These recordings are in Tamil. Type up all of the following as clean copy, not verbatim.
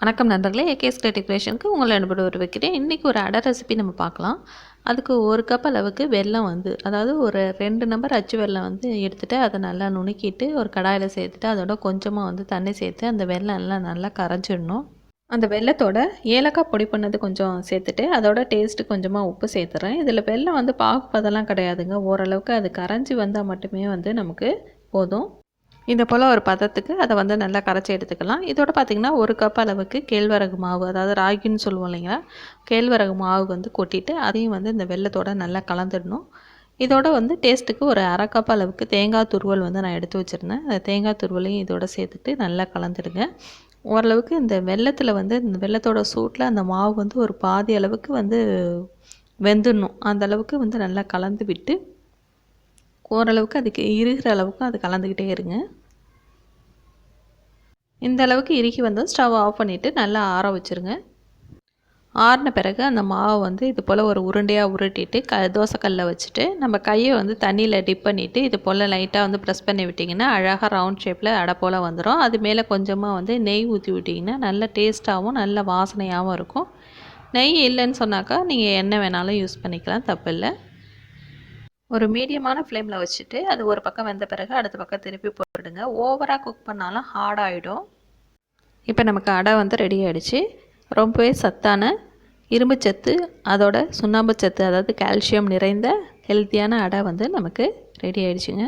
வணக்கம் நண்பர்களே, ஏகேஎஸ் கிரியேட்டிவ் கிரியேஷனுக்கு உங்களை அனுப்பிட்டு வரவேற்கிறேன். இன்றைக்கி ஒரு அடை ரெசிபி நம்ம பார்க்கலாம். அதுக்கு 1 கப் அளவுக்கு வெல்லம் அதாவது ஒரு 2 நம்பர் அச்சு வெல்லம் எடுத்துகிட்டு அதை நல்லா நுணுக்கிட்டு ஒரு கடாயில் சேர்த்துட்டு அதோட கொஞ்சமாக தண்ணி சேர்த்து அந்த வெல்லம் எல்லாம் நல்லா கரைச்சிடணும். அந்த வெல்லத்தோட ஏலக்காய் பொடி பண்ணது கொஞ்சம் சேர்த்துட்டு அதோட டேஸ்ட்டு கொஞ்சமாக உப்பு சேர்த்துறேன். இதில் வெல்லம் பாகுப்பதெல்லாம் கிடையாதுங்க. ஓரளவுக்கு அது கரைஞ்சி வந்தால் மட்டுமே நமக்கு போதும். இந்த போல் ஒரு பதத்துக்கு அதை நல்லா கரைச்சி எடுத்துக்கலாம். இதோட பார்த்திங்கன்னா 1 கப் அளவுக்கு கேழ்வரகு மாவு, அதாவது ராகின்னு சொல்லுவோம் இல்லைங்களா, கேழ்வரகு மாவு கொட்டிட்டு அதையும் இந்த வெல்லத்தோடு நல்லா கலந்துடணும். இதோட டேஸ்ட்டுக்கு ஒரு 1/2 கப் அளவுக்கு தேங்காய் துருவல் நான் எடுத்து வச்சுருந்தேன். அந்த தேங்காய் துருவலையும் இதோட சேர்த்துட்டு நல்லா கலந்துடுங்க. ஓரளவுக்கு இந்த வெல்லத்தில் இந்த வெல்லத்தோட சூட்டில் அந்த மாவு ஒரு பாதி அளவுக்கு வெந்துடணும். அந்த அளவுக்கு நல்லா கலந்து விட்டு ஓரளவுக்கு அதுக்கு இறுகிற அளவுக்கு அது கலந்துக்கிட்டே இருங்க. இந்த அளவுக்கு இறுகி ஸ்டவ் ஆஃப் பண்ணிவிட்டு நல்லா ஆற வச்சுருங்க. ஆறின பிறகு அந்த மாவை இது போல் ஒரு உருண்டையாக உருட்டிட்டு தோசைக்கல்லில் வச்சுட்டு நம்ம கையை தண்ணியில் டிப் பண்ணிவிட்டு இது போல் லைட்டாக ப்ரெஸ் பண்ணி விட்டிங்கன்னா அழகாக ரவுண்ட் ஷேப்பில் அடை போல் வந்துடும். அது மேலே கொஞ்சமாக நெய் ஊற்றி விட்டிங்கன்னா நல்ல டேஸ்ட்டாகவும் நல்ல வாசனையாகவும் இருக்கும். நெய் இல்லைன்னு சொன்னாக்கா நீங்கள் எண்ணெய் வேணாலும் யூஸ் பண்ணிக்கலாம், தப்பில்லை. ஒரு மீடியமான ஃப்ளேமில் வச்சுட்டு அது ஒரு பக்கம் வெந்த பிறகு அடுத்த பக்கம் திருப்பி போட்டுடுங்க. ஓவராக குக் பண்ணாலும் ஹார்ட் ஆகிடும். இப்போ நமக்கு அடை ரெடி ஆகிடுச்சு. ரொம்பவே சத்தான இரும்பு சத்து அதோட சுண்ணாம்பு சத்து, அதாவது கால்சியம் நிறைந்த ஹெல்த்தியான அடை நமக்கு ரெடி ஆகிடுச்சுங்க.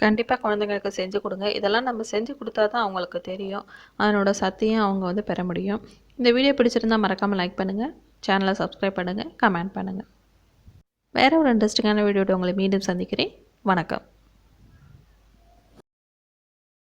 கண்டிப்பாக குழந்தைங்களுக்கு செஞ்சு கொடுங்க. இதெல்லாம் நம்ம செஞ்சு கொடுத்தா தான் அவங்களுக்கு தெரியும், அதனோட சத்தையும் அவங்க பெற முடியும். இந்த வீடியோ பிடிச்சிருந்தால் மறக்காமல் லைக் பண்ணுங்கள், சேனலை சப்ஸ்கிரைப் பண்ணுங்கள், கமெண்ட் பண்ணுங்கள். வேறு ஒரு இன்ட்ரெஸ்டிங்கான வீடியோட உங்களை மீண்டும் சந்திக்கிறேன். வணக்கம்.